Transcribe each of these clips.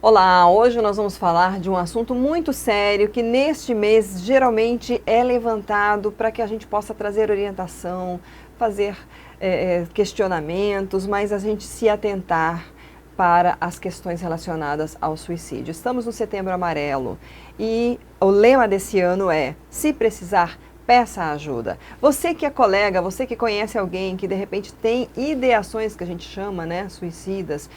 Olá, hoje nós vamos falar de um assunto muito sério que neste mês geralmente é levantado para que a gente possa trazer orientação, fazer questionamentos, mas a gente se atentar para as questões relacionadas ao suicídio. Estamos no Setembro Amarelo e o lema desse ano é: se precisar, peça ajuda. Você que é colega, você que conhece alguém que de repente tem ideações que a gente chama, né, suicidas,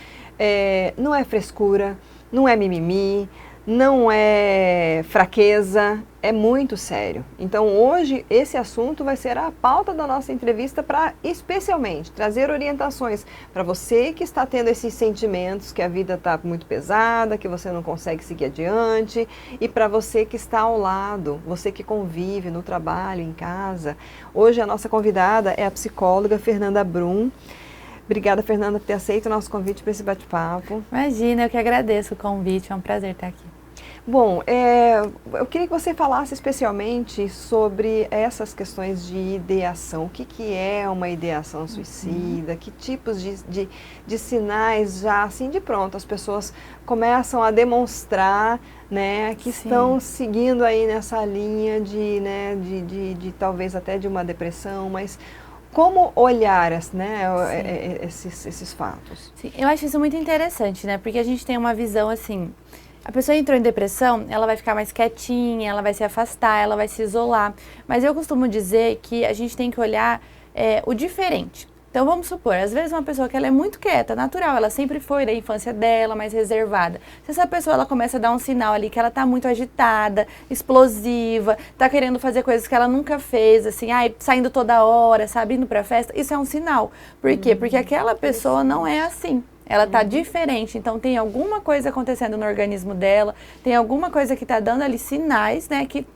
não é frescura, não é mimimi, não é fraqueza, é muito sério. Então hoje esse assunto vai ser a pauta da nossa entrevista para especialmente trazer orientações para você que está tendo esses sentimentos, que a vida está muito pesada, que você não consegue seguir adiante, e para você que está ao lado, você que convive no trabalho, em casa. Hoje a nossa convidada é a psicóloga Fernanda Brum. Obrigada, Fernanda, por ter aceito o nosso convite para esse bate-papo. Imagina, eu que agradeço o convite, é um prazer estar aqui. Bom, eu queria que você falasse especialmente sobre essas questões de ideação. O que é uma ideação suicida? Que tipos de sinais já, assim, de pronto, as pessoas começam a demonstrar, né, que estão seguindo aí nessa linha de talvez até de uma depressão, mas como olhar, né, esses fatos? Sim, eu acho isso muito interessante, né? Porque a gente tem uma visão assim, a pessoa entrou em depressão, ela vai ficar mais quietinha, ela vai se afastar, ela vai se isolar. Mas eu costumo dizer que a gente tem que olhar o diferente. Então vamos supor, às vezes uma pessoa que ela é muito quieta, natural, ela sempre foi da infância dela, mais reservada. Se essa pessoa ela começa a dar um sinal ali que ela tá muito agitada, explosiva, tá querendo fazer coisas que ela nunca fez, assim, saindo toda hora, sabe, indo pra festa, isso é um sinal. Por quê? Porque aquela pessoa não é assim. Ela tá diferente, então tem alguma coisa acontecendo no organismo dela, tem alguma coisa que tá dando ali sinais, né, que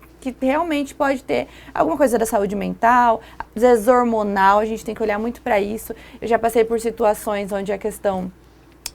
realmente pode ter alguma coisa da saúde mental, às vezes hormonal, a gente tem que olhar muito para isso. Eu já passei por situações onde a questão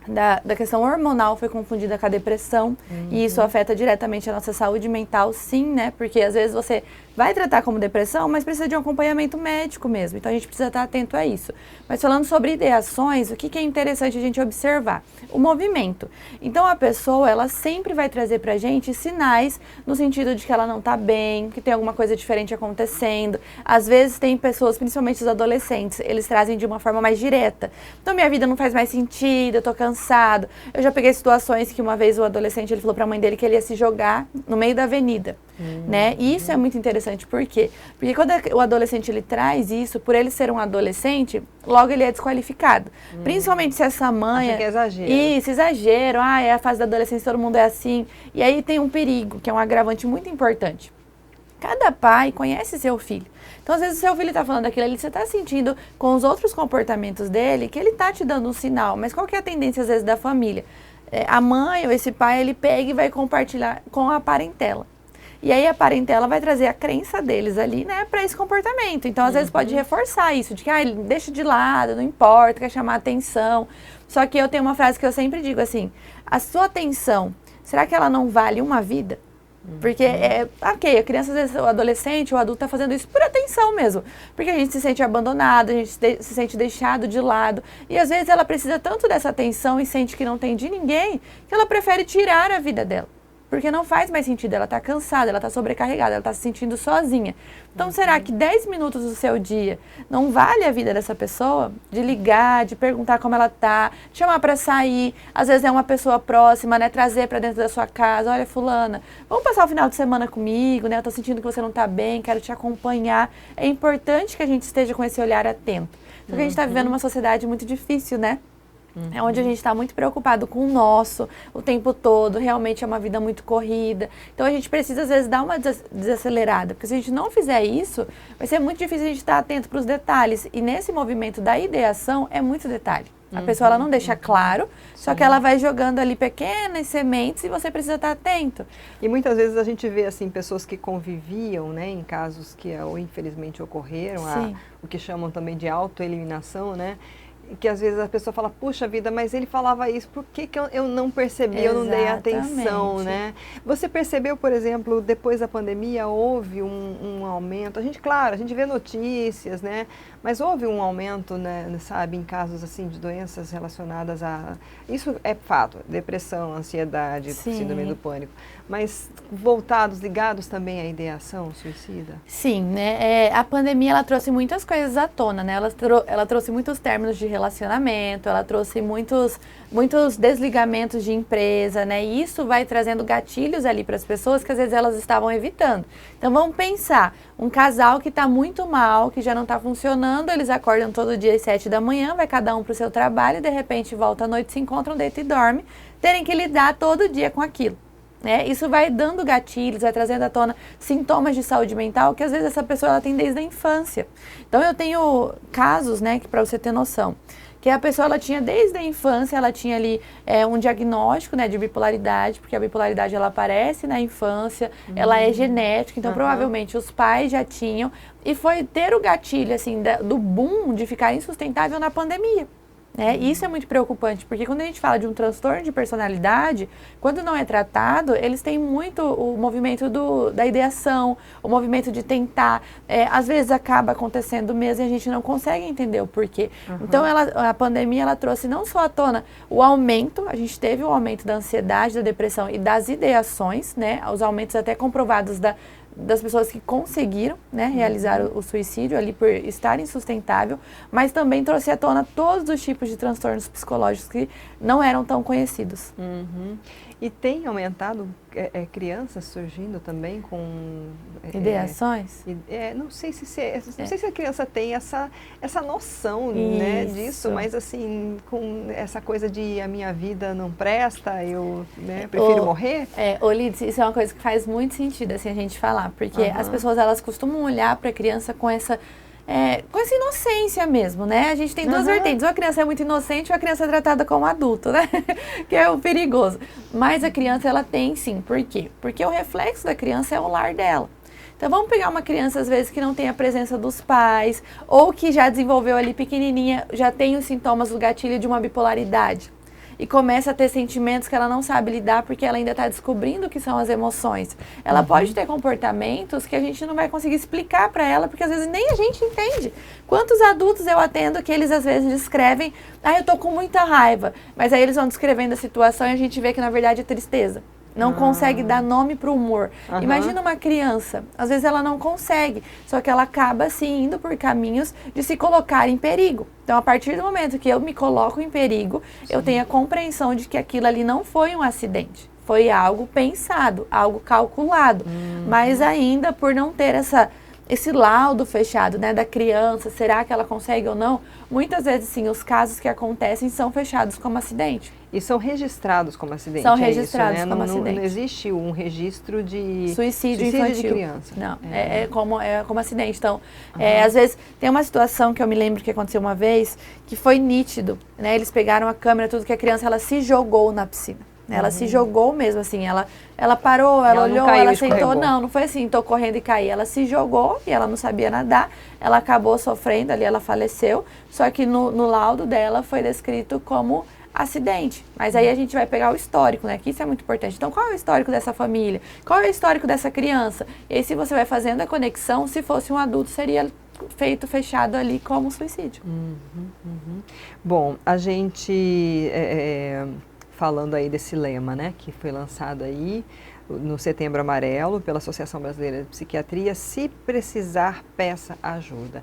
da questão hormonal foi confundida com a depressão, e isso afeta diretamente a nossa saúde mental, sim, né? Porque às vezes você vai tratar como depressão, mas precisa de um acompanhamento médico mesmo, então a gente precisa estar atento a isso. Mas falando sobre ideações, o que é interessante a gente observar? O movimento. Então a pessoa, ela sempre vai trazer pra gente sinais no sentido de que ela não tá bem, que tem alguma coisa diferente acontecendo. Às vezes tem pessoas, principalmente os adolescentes, eles trazem de uma forma mais direta. Então minha vida não faz mais sentido, eu tô cansado. Eu já peguei situações que uma vez o adolescente, ele falou pra mãe dele que ele ia se jogar no meio da avenida, né? E isso é muito interessante, por quê? Porque quando o adolescente, ele traz isso, por ele ser um adolescente, logo ele é desqualificado. Principalmente se essa mãe... Acha que é exagero. Isso, exagero. É a fase da adolescência, todo mundo é assim. E aí tem um perigo, que é um agravante muito importante. Cada pai conhece seu filho. Então, às vezes, o seu filho está falando aquilo ali, você está sentindo com os outros comportamentos dele que ele está te dando um sinal. Mas qual que é a tendência, às vezes, da família? A mãe ou esse pai, ele pega e vai compartilhar com a parentela. E aí a parentela vai trazer a crença deles ali, né, para esse comportamento. Então, às vezes, pode reforçar isso, de que, ele deixa de lado, não importa, quer chamar atenção. Só que eu tenho uma frase que eu sempre digo assim: a sua atenção, será que ela não vale uma vida? Porque ok, a criança, às vezes, o adolescente, o adulto tá fazendo isso por atenção mesmo. Porque a gente se sente abandonado, a gente se sente deixado de lado. E às vezes ela precisa tanto dessa atenção e sente que não tem de ninguém, que ela prefere tirar a vida dela. Porque não faz mais sentido, ela tá cansada, ela tá sobrecarregada, ela tá se sentindo sozinha. Então, será que 10 minutos do seu dia não vale a vida dessa pessoa? De ligar, de perguntar como ela tá, de chamar pra sair, às vezes é uma pessoa próxima, né, trazer pra dentro da sua casa: olha, fulana, vamos passar o final de semana comigo, né, eu tô sentindo que você não tá bem, quero te acompanhar. É importante que a gente esteja com esse olhar atento. Porque a gente tá vivendo uma sociedade muito difícil, né? É onde a gente está muito preocupado com o nosso, o tempo todo, realmente é uma vida muito corrida. Então a gente precisa, às vezes, dar uma desacelerada, porque se a gente não fizer isso, vai ser muito difícil a gente estar atento para os detalhes. E nesse movimento da ideação é muito detalhe. A pessoa, ela não deixa claro, só que ela vai jogando ali pequenas sementes e você precisa estar atento. E muitas vezes a gente vê, assim, pessoas que conviviam, né, em casos que ou infelizmente ocorreram, o que chamam também de autoeliminação, né? Que às vezes a pessoa fala: puxa vida, mas ele falava isso, por que eu não percebi, eu não dei atenção, né? Você percebeu, por exemplo, depois da pandemia houve um aumento? Claro, a gente vê notícias, né? Mas houve um aumento, né, sabe, em casos assim de doenças relacionadas a... Isso é fato, depressão, ansiedade, Sim. síndrome do pânico. Mas voltados, ligados também à ideação suicida? Sim, né? A pandemia, ela trouxe muitas coisas à tona, né? Ela trouxe muitos términos de relacionamento, ela trouxe muitos desligamentos de empresa, né? E isso vai trazendo gatilhos ali para as pessoas que às vezes elas estavam evitando. Então vamos pensar, um casal que está muito mal, que já não está funcionando, eles acordam todo dia às 7 da manhã, vai cada um para o seu trabalho, e de repente volta à noite, se encontram, deita e dorme, terem que lidar todo dia com aquilo. Isso vai dando gatilhos, vai trazendo à tona sintomas de saúde mental que às vezes essa pessoa ela tem desde a infância. Então eu tenho casos, né, que para você ter noção, que a pessoa ela tinha desde a infância, ela tinha ali um diagnóstico, né, de bipolaridade, porque a bipolaridade ela aparece na infância, ela é genética, então provavelmente os pais já tinham, e foi ter o gatilho assim do boom de ficar insustentável na pandemia. E isso é muito preocupante, porque quando a gente fala de um transtorno de personalidade, quando não é tratado, eles têm muito o movimento da ideação, o movimento de tentar. Às vezes acaba acontecendo mesmo e a gente não consegue entender o porquê. Então a pandemia ela trouxe não só à tona o aumento, a gente teve o aumento da ansiedade, da depressão e das ideações, né? Os aumentos até comprovados das pessoas que conseguiram, né, realizar o suicídio ali por estar insustentável, mas também trouxe à tona todos os tipos de transtornos psicológicos que não eram tão conhecidos. E tem aumentado crianças surgindo também com... Ideações? Não sei se a criança tem essa noção, né, disso, mas assim, com essa coisa de a minha vida não presta, eu prefiro morrer. Lidice, isso é uma coisa que faz muito sentido assim, a gente falar, porque as pessoas elas costumam olhar para a criança com essa inocência mesmo, né? A gente tem duas vertentes, ou a criança é muito inocente ou a criança é tratada como adulto, né? Que é o perigoso. Mas a criança, ela tem sim, por quê? Porque o reflexo da criança é o lar dela. Então vamos pegar uma criança às vezes que não tem a presença dos pais, ou que já desenvolveu ali pequenininha, já tem os sintomas do gatilho de uma bipolaridade. E começa a ter sentimentos que ela não sabe lidar porque ela ainda está descobrindo o que são as emoções. Ela pode ter comportamentos que a gente não vai conseguir explicar para ela, porque às vezes nem a gente entende. Quantos adultos eu atendo que eles às vezes descrevem, eu tô com muita raiva, mas aí eles vão descrevendo a situação e a gente vê que na verdade é tristeza. Não consegue dar nome para o humor. Imagina uma criança, às vezes ela não consegue, só que ela acaba assim indo por caminhos de se colocar em perigo. Então, a partir do momento que eu me coloco em perigo, eu tenho a compreensão de que aquilo ali não foi um acidente. Foi algo pensado, algo calculado. Mas ainda por não ter esse laudo fechado, né, da criança, será que ela consegue ou não? Muitas vezes, sim, os casos que acontecem são fechados como acidente. E são registrados como acidente. São registrados isso, né? como acidente. Não existe um registro de suicídio infantil de criança. Não, é como acidente. Então, às vezes, tem uma situação que eu me lembro que aconteceu uma vez, que foi nítido, né? Eles pegaram a câmera, tudo, que a criança, ela se jogou na piscina. Ela se jogou mesmo, assim, ela parou, ela olhou, ela sentou, não foi assim, tô correndo e caí, ela se jogou e ela não sabia nadar, ela acabou sofrendo ali, ela faleceu, só que no laudo dela foi descrito como acidente, mas aí a gente vai pegar o histórico, né, que isso é muito importante. Então, qual é o histórico dessa família? Qual é o histórico dessa criança? E aí, se você vai fazendo a conexão, se fosse um adulto, seria fechado ali como suicídio. Bom, a gente... falando aí desse lema, né, que foi lançado aí no Setembro Amarelo pela Associação Brasileira de Psiquiatria, se precisar, peça ajuda.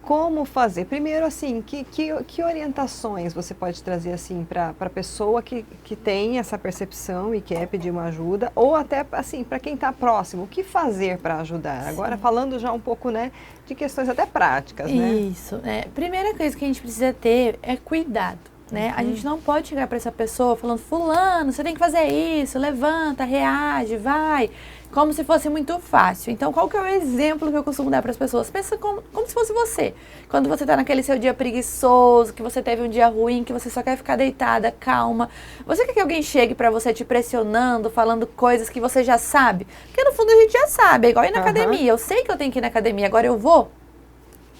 Como fazer? Primeiro, assim, que orientações você pode trazer, assim, para a pessoa que tem essa percepção e quer pedir uma ajuda, ou até, assim, para quem está próximo, o que fazer para ajudar? Sim. Agora, falando já um pouco, né, de questões até práticas, né? Isso. Primeira coisa que a gente precisa ter é cuidado. Né? A gente não pode chegar para essa pessoa falando, fulano, você tem que fazer isso, levanta, reage, vai, como se fosse muito fácil. Então, qual que é o exemplo que eu costumo dar para as pessoas? Pensa como se fosse você. Quando você está naquele seu dia preguiçoso, que você teve um dia ruim, que você só quer ficar deitada, calma. Você quer que alguém chegue para você te pressionando, falando coisas que você já sabe? Porque no fundo a gente já sabe, é igual ir na academia. Eu sei que eu tenho que ir na academia, agora eu vou?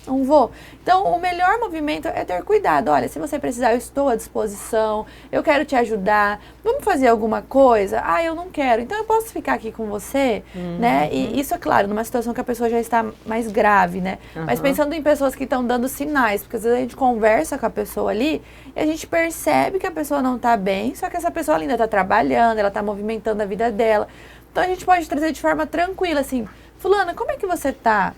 Não vou. Então, o melhor movimento é ter cuidado. Olha, se você precisar, eu estou à disposição, eu quero te ajudar. Vamos fazer alguma coisa? Ah, eu não quero. Então, eu posso ficar aqui com você, né? E isso é claro, numa situação que a pessoa já está mais grave, né? Mas pensando em pessoas que estão dando sinais, porque às vezes a gente conversa com a pessoa ali e a gente percebe que a pessoa não está bem, só que essa pessoa ainda está trabalhando, ela está movimentando a vida dela. Então, a gente pode trazer de forma tranquila, assim, fulana, como é que você tá?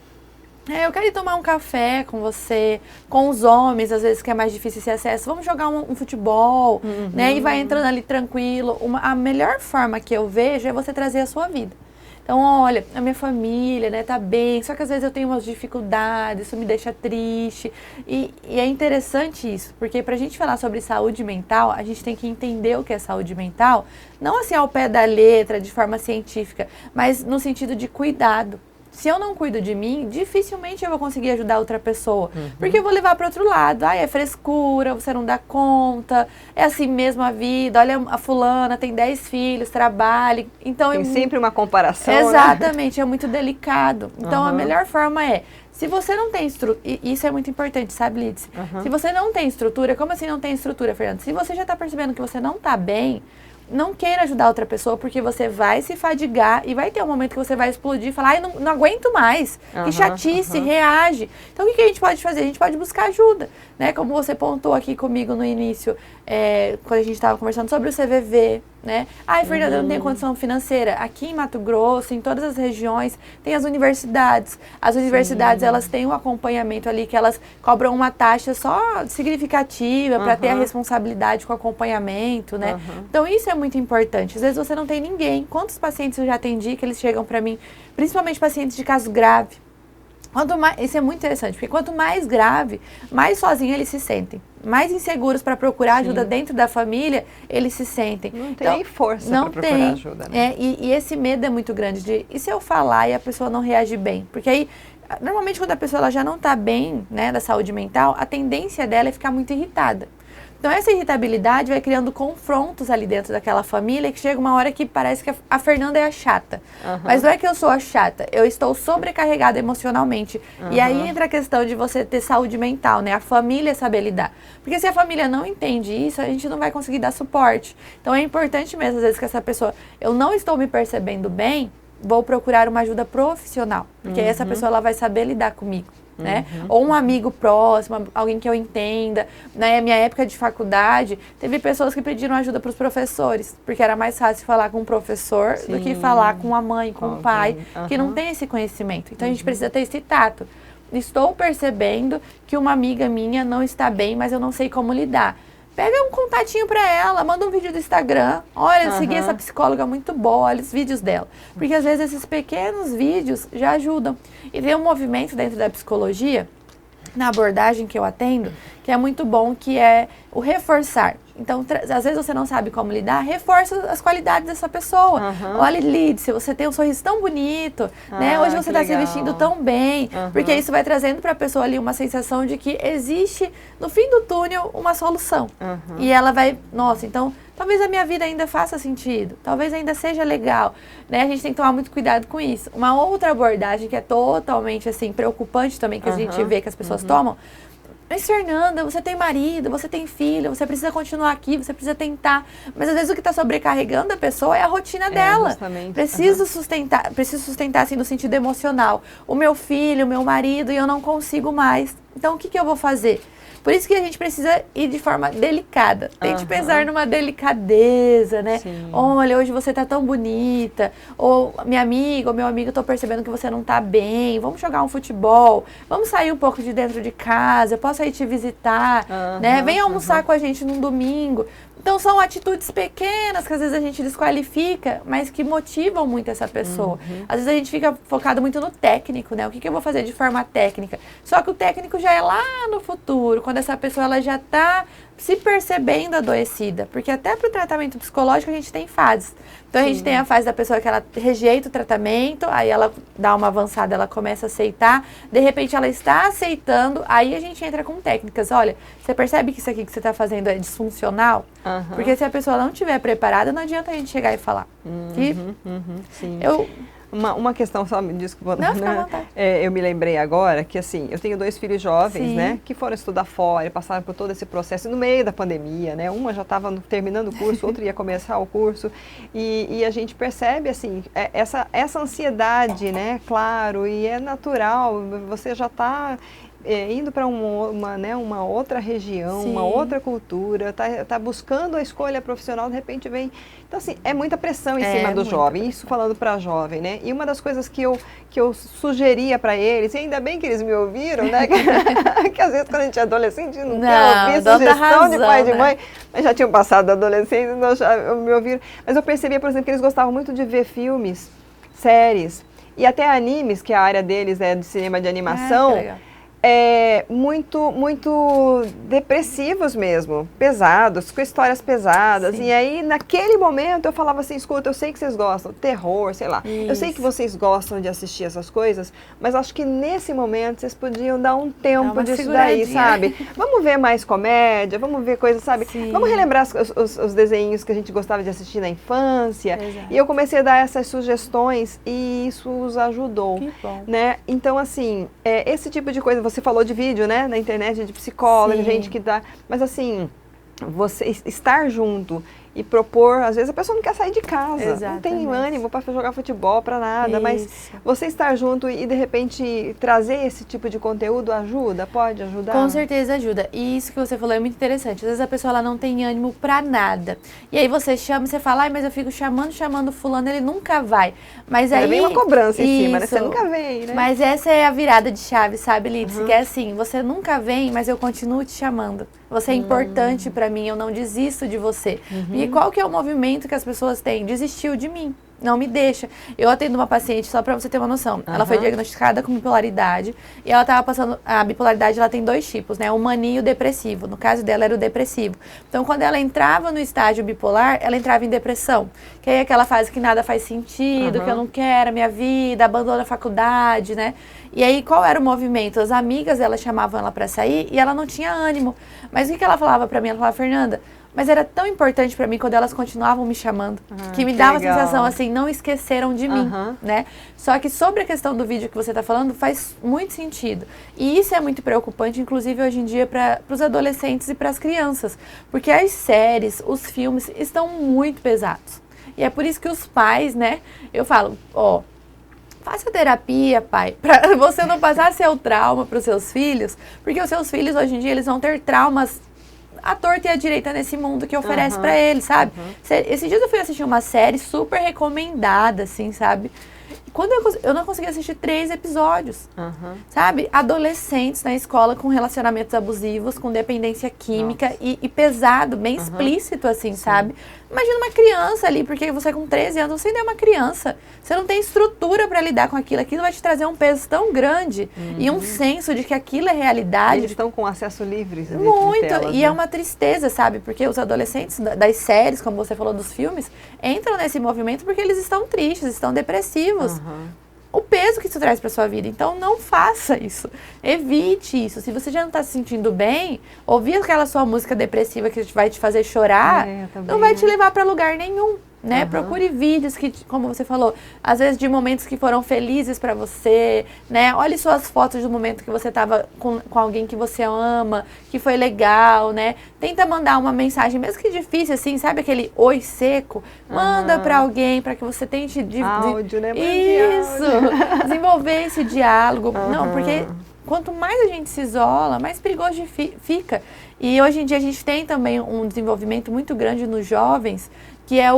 Eu quero ir tomar um café com você, com os homens, às vezes que é mais difícil esse acesso. Vamos jogar um futebol, né? E vai entrando ali tranquilo. A melhor forma que eu vejo é você trazer a sua vida. Então, olha, a minha família, né, tá bem, só que às vezes eu tenho umas dificuldades, isso me deixa triste. E é interessante isso, porque pra gente falar sobre saúde mental, a gente tem que entender o que é saúde mental, não assim ao pé da letra, de forma científica, mas no sentido de cuidado. Se eu não cuido de mim, dificilmente eu vou conseguir ajudar outra pessoa. Porque eu vou levar para outro lado. É frescura, você não dá conta, é assim mesmo a vida. Olha, a fulana tem 10 filhos, trabalha. Então, tem sempre uma comparação, exatamente, né? É muito delicado. Então, a melhor forma é, se você não tem estrutura, e isso é muito importante, sabe, Lídice? Se você não tem estrutura, como assim não tem estrutura, Fernando? Se você já está percebendo que você não está bem, não queira ajudar outra pessoa, porque você vai se fadigar e vai ter um momento que você vai explodir e falar, ai, não aguento mais, que chatice, reage. Então, o que a gente pode fazer? A gente pode buscar ajuda, né? Como você pontuou aqui comigo no início, quando a gente estava conversando sobre o CVV, né? Ai, Fernanda, eu não tenho condição financeira. Aqui em Mato Grosso, em todas as regiões, tem as universidades. As universidades, elas têm um acompanhamento ali, que elas cobram uma taxa só significativa para ter a responsabilidade com o acompanhamento, né? Então, isso é muito importante. Às vezes você não tem ninguém. Quantos pacientes eu já atendi que eles chegam para mim, principalmente pacientes de caso grave. Isso é muito interessante, porque quanto mais grave, mais sozinhos eles se sentem. Mais inseguros para procurar ajuda dentro da família, eles se sentem. Não tem nem força para procurar ajuda, né? E esse medo é muito grande e se eu falar e a pessoa não reagir bem? Porque aí, normalmente quando a pessoa ela já não está bem, né, da saúde mental, a tendência dela é ficar muito irritada. Então, essa irritabilidade vai criando confrontos ali dentro daquela família, que chega uma hora que parece que a Fernanda é a chata. Mas não é que eu sou a chata, eu estou sobrecarregada emocionalmente. E aí entra a questão de você ter saúde mental, né? A família saber lidar. Porque se a família não entende isso, a gente não vai conseguir dar suporte. Então, é importante mesmo, às vezes, que essa pessoa, eu não estou me percebendo bem, vou procurar uma ajuda profissional. Porque aí essa pessoa ela vai saber lidar comigo. Né? Ou um amigo próximo, alguém que eu entenda. Na minha época de faculdade, teve pessoas que pediram ajuda para os professores, porque era mais fácil falar com um professor do que falar com a mãe, com o pai, que não tem esse conhecimento. Então a gente precisa ter esse tato. Estou percebendo que uma amiga minha não está bem, mas eu não sei como lidar. Pega um contatinho pra ela, manda um vídeo do Instagram. Olha, segui essa psicóloga muito boa, olha os vídeos dela. Porque às vezes esses pequenos vídeos já ajudam. E tem um movimento dentro da psicologia, na abordagem que eu atendo, que é muito bom, que é o reforçar. Então, às vezes você não sabe como lidar, reforça as qualidades dessa pessoa. Olha, Lídice, você tem um sorriso tão bonito, né? Hoje você está se vestindo tão bem. Porque isso vai trazendo para a pessoa ali uma sensação de que existe, no fim do túnel, uma solução. E ela vai, nossa, então, talvez a minha vida ainda faça sentido. Talvez ainda seja legal, né? A gente tem que tomar muito cuidado com isso. Uma outra abordagem que é totalmente, assim, preocupante também, que a gente vê que as pessoas tomam. Mas, Fernanda, você tem marido, você tem filho, você precisa continuar aqui, você precisa tentar. Mas, às vezes, o que está sobrecarregando a pessoa é a rotina dela. Justamente. Preciso sustentar, assim, no sentido emocional. O meu filho, o meu marido, e eu não consigo mais. Então, o que eu vou fazer? Por isso que a gente precisa ir de forma delicada. Tente pensar numa delicadeza, né? Sim. Olha, hoje você tá tão bonita. Ou minha amiga ou meu amigo, eu tô percebendo que você não tá bem. Vamos jogar um futebol. Vamos sair um pouco de dentro de casa. Eu posso ir te visitar, né? Vem almoçar com a gente num domingo. Então, são atitudes pequenas que às vezes a gente desqualifica, mas que motivam muito essa pessoa. Às vezes a gente fica focado muito no técnico, né? O que eu vou fazer de forma técnica? Só que o técnico já é lá no futuro, quando essa pessoa ela já está se percebendo adoecida. Porque até para o tratamento psicológico a gente tem fases. Então, a gente tem a fase da pessoa que ela rejeita o tratamento, aí ela dá uma avançada, ela começa a aceitar, de repente ela está aceitando, aí a gente entra com técnicas. Olha, você percebe que isso aqui que você está fazendo é disfuncional? Porque se a pessoa não estiver preparada, não adianta a gente chegar e falar. Sim. Uma questão, só me desculpa, Não, fica à vontade. eu me lembrei agora que, assim, eu tenho 2 filhos jovens, Sim. né, que foram estudar fora, passaram por todo esse processo no meio da pandemia, né, uma já estava terminando o curso, outra ia começar o curso, e a gente percebe, assim, essa ansiedade, né, claro, e é natural, você já está indo para uma outra região, Sim. uma outra cultura, tá buscando a escolha profissional, de repente vem... Então, assim, é muita pressão em cima do jovem, isso falando para jovem, né? E uma das coisas que eu sugeria para eles, e ainda bem que eles me ouviram, né? Que às vezes quando a gente é adolescente não quer ouvir sugestão de pai e de mãe, mas já tinham passado da adolescência, então já me ouviram. Mas eu percebia, por exemplo, que eles gostavam muito de ver filmes, séries, e até animes, que a área deles é de cinema de animação. Que legal. Muito depressivos mesmo, pesados, com histórias pesadas. Sim. E aí, naquele momento, eu falava assim, escuta, eu sei que vocês gostam, terror, sei lá. Isso. Eu sei que vocês gostam de assistir essas coisas, mas acho que nesse momento vocês podiam dar um tempo disso daí, sabe? Vamos ver mais comédia, vamos ver coisas, sabe? Sim. Vamos relembrar os desenhos que a gente gostava de assistir na infância. Exato. E eu comecei a dar essas sugestões e isso os ajudou. Que bom. Né? Então, assim, esse tipo de coisa, você falou de vídeo, né? Na internet, de psicólogo, Sim. gente que dá... Mas, assim, você estar junto e propor... Às vezes a pessoa não quer sair de casa. Exatamente. Não tem ânimo para jogar futebol, para nada. Isso. Mas você estar junto e, de repente, trazer esse tipo de conteúdo ajuda? Pode ajudar? Com certeza ajuda. E isso que você falou é muito interessante. Às vezes a pessoa ela não tem ânimo pra nada. E aí você chama, você fala, ai, mas eu fico chamando fulano, ele nunca vai. Mas aí... vem uma cobrança em cima, né? Isso. Você nunca vem, né? Mas essa é a virada de chave, sabe, Lídice? Que é assim, você nunca vem, mas eu continuo te chamando. Você é importante pra mim, eu não desisto de você. E qual que é o movimento que as pessoas têm? Desistiu de mim. Não me deixa. Eu atendo uma paciente, só pra você ter uma noção. Ela foi diagnosticada com bipolaridade e ela tava passando... A bipolaridade, ela tem 2 tipos, né? O mania e o depressivo. No caso dela, era o depressivo. Então, quando ela entrava no estágio bipolar, ela entrava em depressão. Que aí é aquela fase que nada faz sentido, que eu não quero a minha vida, abandona a faculdade, né? E aí, qual era o movimento? As amigas, elas chamavam ela pra sair e ela não tinha ânimo. Mas o que ela falava pra mim? Ela falava, Fernanda... Mas era tão importante pra mim quando elas continuavam me chamando, que me dava a sensação assim, não esqueceram de mim, né? Só que sobre a questão do vídeo que você tá falando, faz muito sentido. E isso é muito preocupante, inclusive hoje em dia, para os adolescentes e para as crianças. Porque as séries, os filmes estão muito pesados. E é por isso que os pais, né? Eu falo, faça terapia, pai, para você não passar seu trauma para os seus filhos, porque os seus filhos hoje em dia eles vão ter traumas à torta e à direita nesse mundo que oferece pra eles, sabe? Esses dias eu fui assistir uma série super recomendada, assim, sabe? E quando eu não consegui assistir 3 episódios, sabe? Adolescentes na escola com relacionamentos abusivos, com dependência química e pesado, bem explícito, assim, sabe? Imagina uma criança ali, porque você com 13 anos, você ainda é uma criança. Você não tem estrutura para lidar com aquilo. Aquilo vai te trazer um peso tão grande e um senso de que aquilo é realidade. Eles estão com acesso livre. Muito, telas, e né? é uma tristeza, sabe? Porque os adolescentes das séries, como você falou dos filmes, entram nesse movimento porque eles estão tristes, estão depressivos. O peso que isso traz para sua vida. Então, não faça isso. Evite isso. Se você já não está se sentindo bem, ouvir aquela sua música depressiva que vai te fazer chorar, não vai te levar para lugar nenhum. Né? Procure vídeos que, como você falou, às vezes de momentos que foram felizes pra você, né? Olhe suas fotos do momento que você tava com alguém que você ama, que foi legal, né? Tenta mandar uma mensagem, mesmo que difícil, assim, sabe aquele oi seco? Manda pra alguém, pra que você tente... Áudio, né? Isso! Desenvolver esse diálogo. Não, porque... Quanto mais a gente se isola, mais perigoso fica. E hoje em dia a gente tem também um desenvolvimento muito grande nos jovens, que é a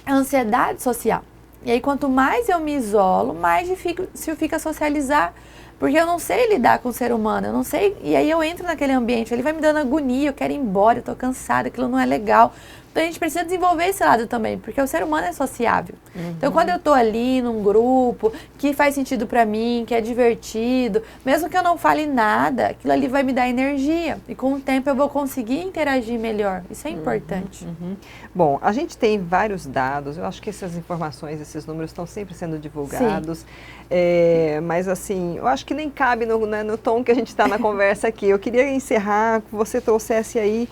ansiedade social. E aí quanto mais eu me isolo, mais difícil fica socializar. Porque eu não sei lidar com o ser humano, eu não sei... E aí eu entro naquele ambiente, ele vai me dando agonia, eu quero ir embora, eu tô cansada, aquilo não é legal. Então a gente precisa desenvolver esse lado também, porque o ser humano é sociável. Então quando eu tô ali num grupo que faz sentido pra mim, que é divertido, mesmo que eu não fale nada, aquilo ali vai me dar energia. E com o tempo eu vou conseguir interagir melhor. Isso é importante. Bom, a gente tem vários dados, eu acho que essas informações, esses números estão sempre sendo divulgados. Mas assim, eu acho que nem cabe no tom que a gente está na conversa aqui. Eu queria encerrar, que você trouxesse aí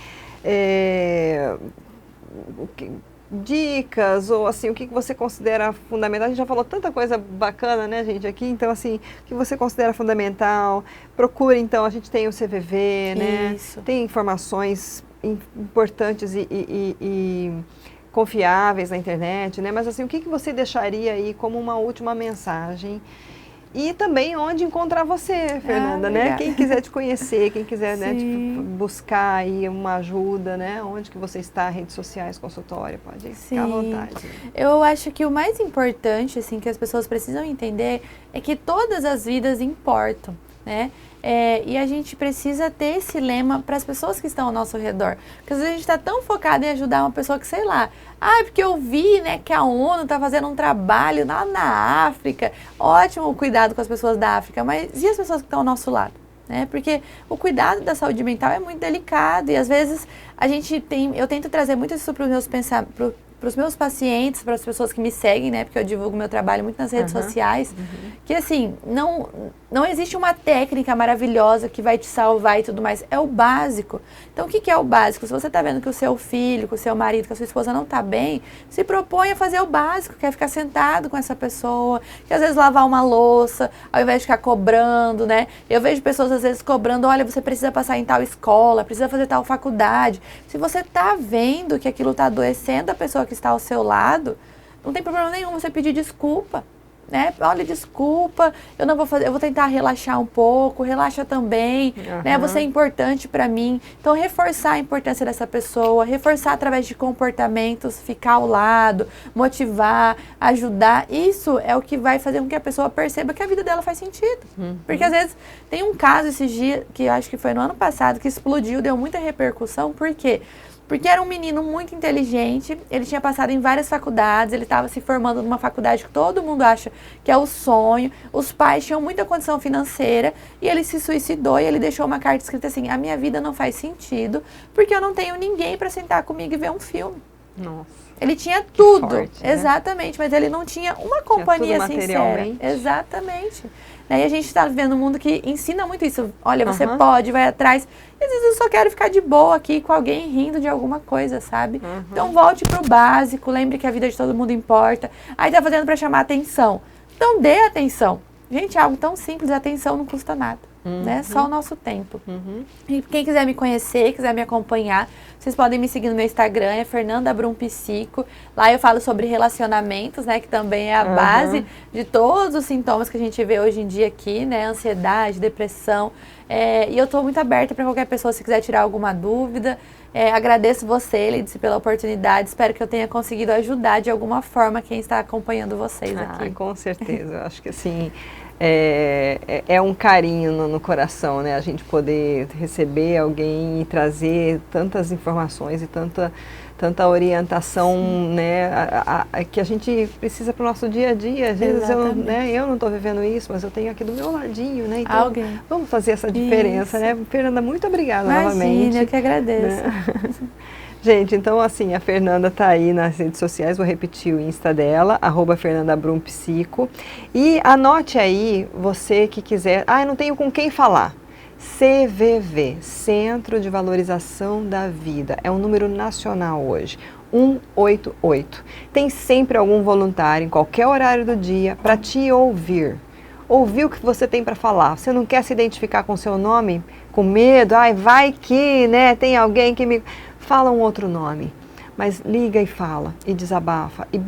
dicas ou assim, o que você considera fundamental? A gente já falou tanta coisa bacana, né, gente, aqui, então assim, o que você considera fundamental? Procure, então, a gente tem o CVV, né? Isso. Tem informações importantes e confiáveis na internet, né? Mas assim, o que você deixaria aí como uma última mensagem? E também onde encontrar você, Fernanda, né? Quem quiser te conhecer, quem quiser, né, buscar aí uma ajuda, né? Onde que você está, redes sociais, consultório, pode ficar à vontade. Eu acho que o mais importante, assim, que as pessoas precisam entender é que todas as vidas importam, né? E a gente precisa ter esse lema para as pessoas que estão ao nosso redor. Porque às vezes a gente está tão focado em ajudar uma pessoa que, sei lá, porque eu vi, né, que a ONU está fazendo um trabalho lá na África. Ótimo o cuidado com as pessoas da África, mas e as pessoas que estão ao nosso lado? Né? Porque o cuidado da saúde mental é muito delicado e às vezes eu tento trazer muito isso para os meus pensamentos, para os meus pacientes, para as pessoas que me seguem, né? Porque eu divulgo meu trabalho muito nas redes sociais, que assim, não existe uma técnica maravilhosa que vai te salvar e tudo mais, é o básico. Então, o que é o básico? Se você está vendo que o seu filho, que o seu marido, que a sua esposa não está bem, se propõe a fazer o básico, que é ficar sentado com essa pessoa, que às vezes lavar uma louça, ao invés de ficar cobrando, né? Eu vejo pessoas às vezes cobrando, olha, você precisa passar em tal escola, precisa fazer tal faculdade. Se você está vendo que aquilo está adoecendo a pessoa que está ao seu lado, não tem problema nenhum você pedir desculpa, né? Olha, desculpa, eu não vou fazer, eu vou tentar relaxar um pouco, relaxa também, né? Você é importante para mim. Então, reforçar a importância dessa pessoa, reforçar através de comportamentos, ficar ao lado, motivar, ajudar. Isso é o que vai fazer com que a pessoa perceba que a vida dela faz sentido. Porque às vezes tem um caso esses dias, que eu acho que foi no ano passado, que explodiu, deu muita repercussão. Por quê? Porque era um menino muito inteligente, ele tinha passado em várias faculdades, ele estava se formando numa faculdade que todo mundo acha que é o sonho, os pais tinham muita condição financeira e ele se suicidou e ele deixou uma carta escrita assim, a minha vida não faz sentido porque eu não tenho ninguém para sentar comigo e ver um filme. Nossa. Ele tinha tudo, forte, né? Exatamente, mas ele não tinha uma companhia sincera. Exatamente. E a gente está vivendo um mundo que ensina muito isso. Olha, você pode, vai atrás. E às vezes eu só quero ficar de boa aqui com alguém rindo de alguma coisa, sabe? Então volte pro básico, lembre que a vida de todo mundo importa. Aí tá fazendo para chamar atenção. Então dê atenção. Gente, é algo tão simples, a atenção não custa nada. Né? Só o nosso tempo. E quem quiser me conhecer, quiser me acompanhar, vocês podem me seguir no meu Instagram, é Fernanda Brum Psico. Lá eu falo sobre relacionamentos, né? Que também é a base de todos os sintomas que a gente vê hoje em dia aqui, né? Ansiedade, depressão. E eu estou muito aberta para qualquer pessoa, se quiser tirar alguma dúvida. Agradeço você, Lídice, pela oportunidade. Espero que eu tenha conseguido ajudar de alguma forma quem está acompanhando vocês aqui. Com certeza. Eu acho que assim... É um carinho no coração, né? A gente poder receber alguém e trazer tantas informações e tanta orientação, né? Que a gente precisa para o nosso dia a dia. Às vezes eu não estou vivendo isso, mas eu tenho aqui do meu ladinho, né? Então, vamos fazer essa diferença, né? Fernanda, muito obrigada novamente. Eu que agradeço. Né? Gente, então assim, a Fernanda está aí nas redes sociais, vou repetir o Insta dela, @FernandaBrumPsico. E anote aí, você que quiser, eu não tenho com quem falar. CVV, Centro de Valorização da Vida, é um número nacional hoje, 188. Tem sempre algum voluntário em qualquer horário do dia para te ouvir. Ouvir o que você tem para falar. Você não quer se identificar com o seu nome? Com medo? Vai que, né, tem alguém que me... Fala um outro nome, mas liga e fala, e desabafa, e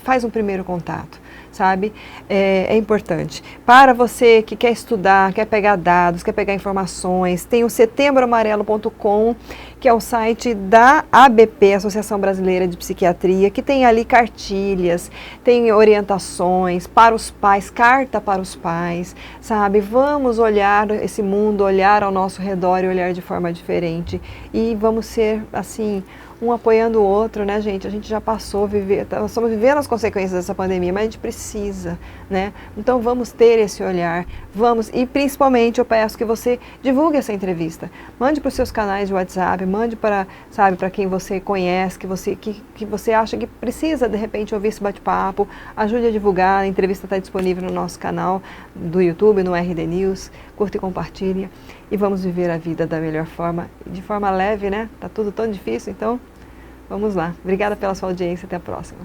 faz um primeiro contato, sabe? É importante. Para você que quer estudar, quer pegar dados, quer pegar informações, tem o setembroamarelo.com, que é o site da ABP, Associação Brasileira de Psiquiatria, que tem ali cartilhas, tem orientações para os pais, carta para os pais, sabe? Vamos olhar esse mundo, olhar ao nosso redor e olhar de forma diferente. E vamos ser, assim, um apoiando o outro, né, gente? A gente já passou, nós estamos vivendo as consequências dessa pandemia, mas a gente precisa, né? Então vamos ter esse olhar, e principalmente eu peço que você divulgue essa entrevista. Mande para os seus canais de WhatsApp, mande para quem você conhece, que você acha que precisa, de repente, ouvir esse bate-papo. Ajude a divulgar, a entrevista está disponível no nosso canal do YouTube, no RD News. Curta e compartilhe. E vamos viver a vida da melhor forma, de forma leve, né? Tá tudo tão difícil, então Vamos lá. Obrigada pela sua audiência. Até a próxima.